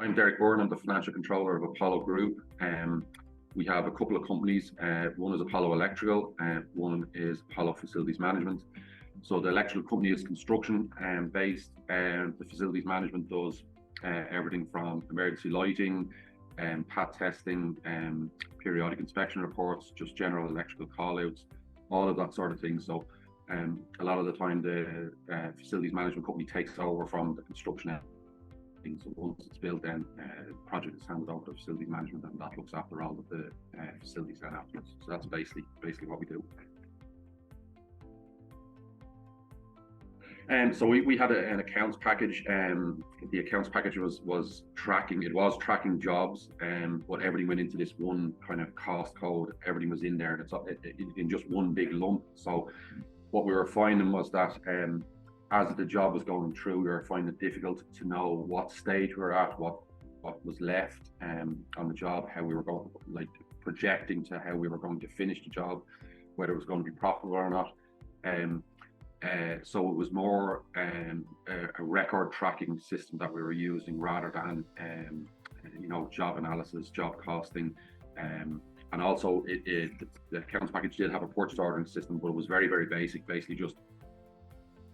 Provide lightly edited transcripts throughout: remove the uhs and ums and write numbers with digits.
I'm Derek Byrne. I'm the financial controller of Apollo Group. We have a couple of companies. One is Apollo Electrical, one is Apollo Facilities Management. So the electrical company is construction based, and the facilities management does everything from emergency lighting, PAT testing, periodic inspection reports, just general electrical call-outs, all of that sort of thing. So a lot of the time the facilities management company takes over from the construction end. So once it's built, then the project is handed over to facilities management, and that looks after all of the facilities then afterwards. So that's basically what we do. So we had an accounts package. The accounts package was tracking jobs, but everything went into this one kind of cost code. Everything was in there, and it's in just one big lump. So what we were finding was that as the job was going through, we were finding it difficult to know what stage we were at, what was left on the job, how we were going, like projecting to how we were going to finish the job, whether it was going to be profitable or not. So it was more a record tracking system that we were using rather than job analysis, job costing, and also the accounts package did have a purchase ordering system, but it was very, very basic, basically just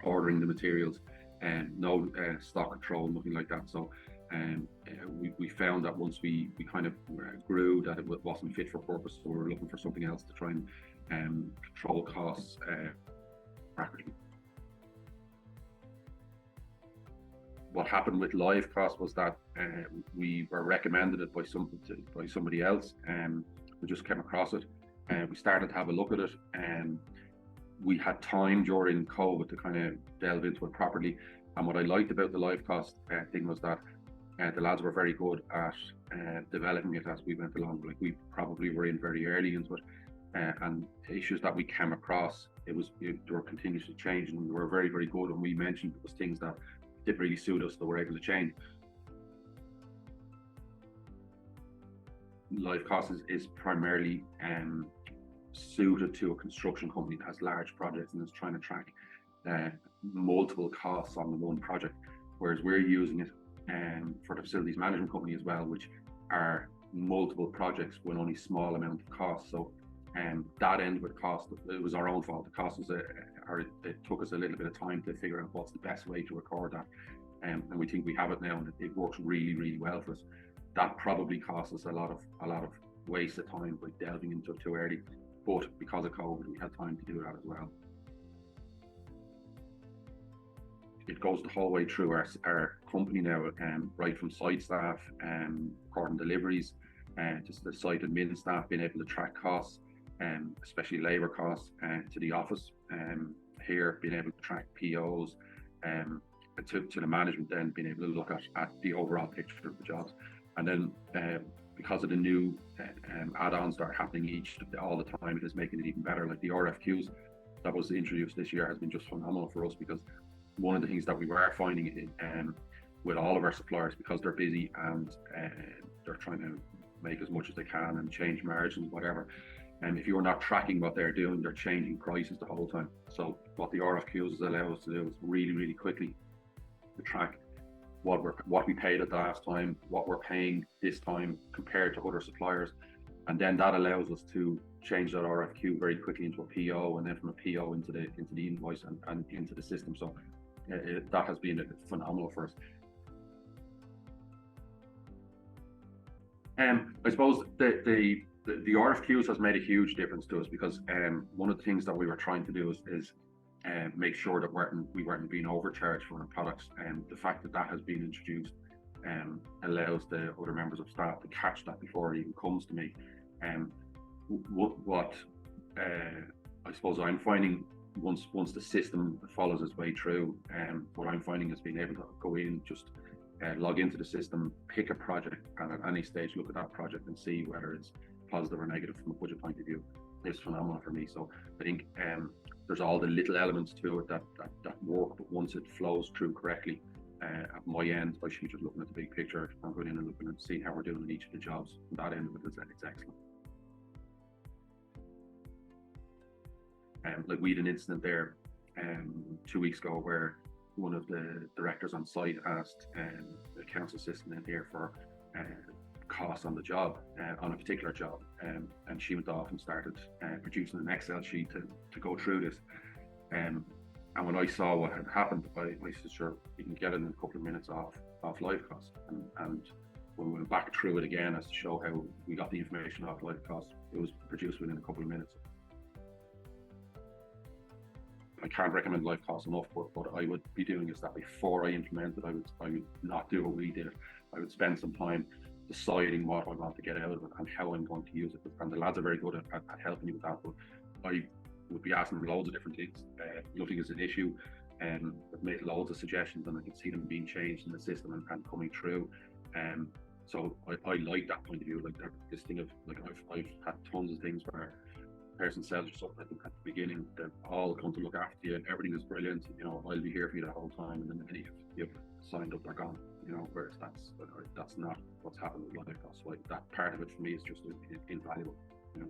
ordering the materials and no stock control, nothing like that. So we found that once we kind of grew, that it wasn't fit for purpose, so we were looking for something else to try and control costs rapidly. What happened with LiveCosts was that we were recommended it by somebody else, and we just came across it, and we started to have a look at it, and we had time during COVID to kind of delve into it properly. And what I liked about the LiveCosts thing was that the lads were very good at developing it as we went along. Like, we probably were in very early into it, and issues that we came across, they were continuously changing, and we were very, very good. And we mentioned it was things that didn't really suit us that were able to change. LiveCosts is primarily suited to a construction company that has large projects and is trying to track multiple costs on the one project, whereas we're using it for the facilities management company as well, which are multiple projects with only small amount of cost. So that end with cost, it was our own fault. The cost was it took us a little bit of time to figure out what's the best way to record that, and we think we have it now, and it works really, really well for us. That probably cost us a lot of waste of time by delving into it too early, but because of COVID, we had time to do that as well. It goes the whole way through our company now, right from site staff, recording deliveries, just the site admin staff being able to track costs, especially labour costs, to the office here being able to track POs, to the management then being able to look at the overall picture of the jobs. And then because of the new add-ons that are happening all the time, it is making it even better. Like the RFQs that was introduced this year has been just phenomenal for us, because one of the things that we were finding with all of our suppliers, because they're busy and they're trying to make as much as they can and change margins, whatever. And if you're not tracking what they're doing, they're changing prices the whole time. So what the RFQs allow us to do is really, really quickly to track what we paid at the last time, what we're paying this time compared to other suppliers, and then that allows us to change that RFQ very quickly into a PO, and then from a PO into the invoice and into the system. So that has been phenomenal for us. I suppose the RFQs has made a huge difference to us, because one of the things that we were trying to do is make sure that we weren't being overcharged for our products, and the fact that has been introduced allows the other members of staff to catch that before it even comes to me. What I suppose I'm finding, once the system follows its way through, what I'm finding is being able to go in, just log into the system, pick a project, and at any stage look at that project and see whether it's positive or negative from a budget point of view. It's phenomenal for me. So I think there's all the little elements to it that work, but once it flows through correctly, at my end, I should be just looking at the big picture and going in and looking and seeing how we're doing in each of the jobs. That end of it is excellent. Like we had an incident there 2 weeks ago where one of the directors on site asked the accounts assistant in here for costs on the job, on a particular job, and she went off and started producing an Excel sheet to go through this. And when I saw what had happened, I said, sure, you can get it in a couple of minutes off LiveCosts. And when we went back through it again as to show how we got the information off LiveCosts, it was produced within a couple of minutes. I can't recommend LiveCosts enough, but what I would be doing is that before I implement it, I would not do what we did. I would spend some time deciding what I want to get out of it and how I'm going to use it. And the lads are very good at helping you with that, but I would be asking loads of different things. Nothing is an issue, and I've made loads of suggestions, and I can see them being changed in the system and coming through. So I like that point of view. Like this thing of like I've had tons of things where a person sells you something at the beginning, they're all come to look after you, and everything is brilliant. You know, I'll be here for you the whole time, and then the minute you've signed up, they're gone. You know, whereas that's not what's happened with LiveCosts. So like that part of it for me is just invaluable. You know.